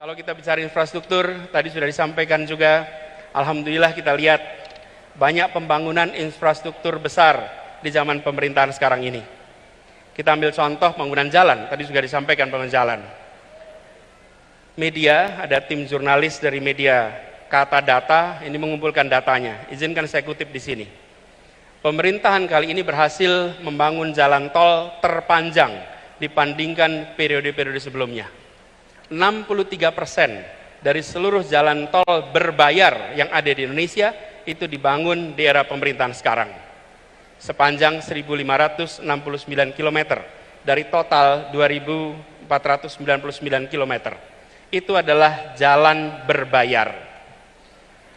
Kalau kita bicara infrastruktur, tadi sudah disampaikan juga, alhamdulillah kita lihat banyak pembangunan infrastruktur besar di zaman pemerintahan sekarang ini. Kita ambil contoh pembangunan jalan, tadi juga disampaikan pembangunan jalan. Media, ada tim jurnalis dari media Kata Data, ini mengumpulkan datanya. Izinkan saya kutip di sini. Pemerintahan kali ini berhasil membangun jalan tol terpanjang dibandingkan periode-periode sebelumnya. 63% dari seluruh jalan tol berbayar yang ada di Indonesia itu dibangun di era pemerintahan sekarang. Sepanjang 1.569 km dari total 2.499 km. Itu adalah jalan berbayar.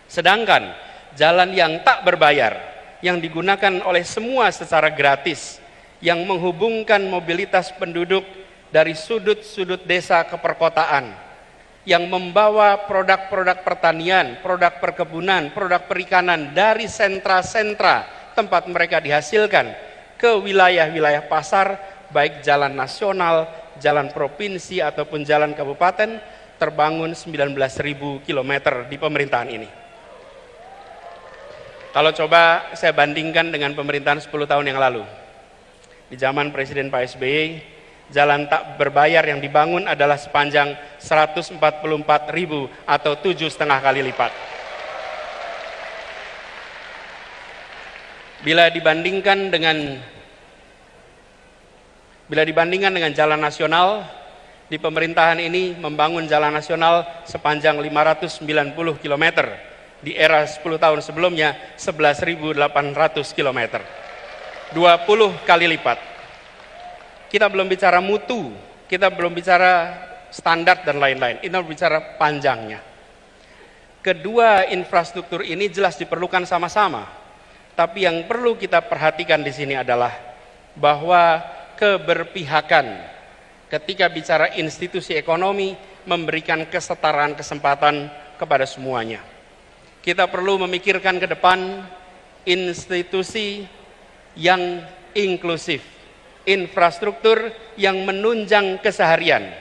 Sedangkan jalan yang tak berbayar, yang digunakan oleh semua secara gratis, yang menghubungkan mobilitas penduduk dari sudut-sudut desa ke perkotaan, yang membawa produk-produk pertanian, produk perkebunan, produk perikanan dari sentra-sentra tempat mereka dihasilkan ke wilayah-wilayah pasar, baik jalan nasional, jalan provinsi ataupun jalan kabupaten, terbangun 19.000 km di pemerintahan ini. Kalau coba saya bandingkan dengan pemerintahan 10 tahun yang lalu, di zaman Presiden Pak SBY, jalan tak berbayar yang dibangun adalah sepanjang 144.000 atau 7,5 kali lipat. Bila dibandingkan dengan jalan nasional, di pemerintahan ini membangun jalan nasional sepanjang 590 km. Di era 10 tahun sebelumnya 11.800 km. 20 kali lipat. Kita belum bicara mutu, kita belum bicara standar dan lain-lain, kita bicara panjangnya. Kedua infrastruktur ini jelas diperlukan sama-sama, tapi yang perlu kita perhatikan di sini adalah bahwa keberpihakan ketika bicara institusi ekonomi memberikan kesetaraan kesempatan kepada semuanya. Kita perlu memikirkan ke depan institusi yang inklusif, infrastruktur yang menunjang keseharian.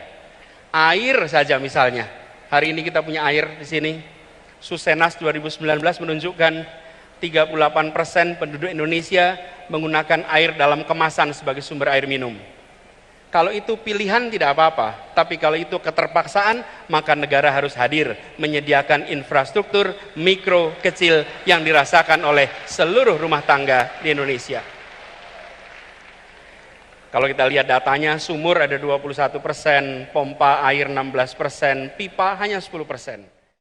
Air saja misalnya. Hari ini kita punya air di sini. Susenas 2019 menunjukkan 38% penduduk Indonesia menggunakan air dalam kemasan sebagai sumber air minum. Kalau itu pilihan tidak apa-apa, tapi kalau itu keterpaksaan, maka negara harus hadir menyediakan infrastruktur mikro kecil yang dirasakan oleh seluruh rumah tangga di Indonesia. Kalau kita lihat datanya, sumur ada 21%, pompa air 16%, pipa hanya 10%.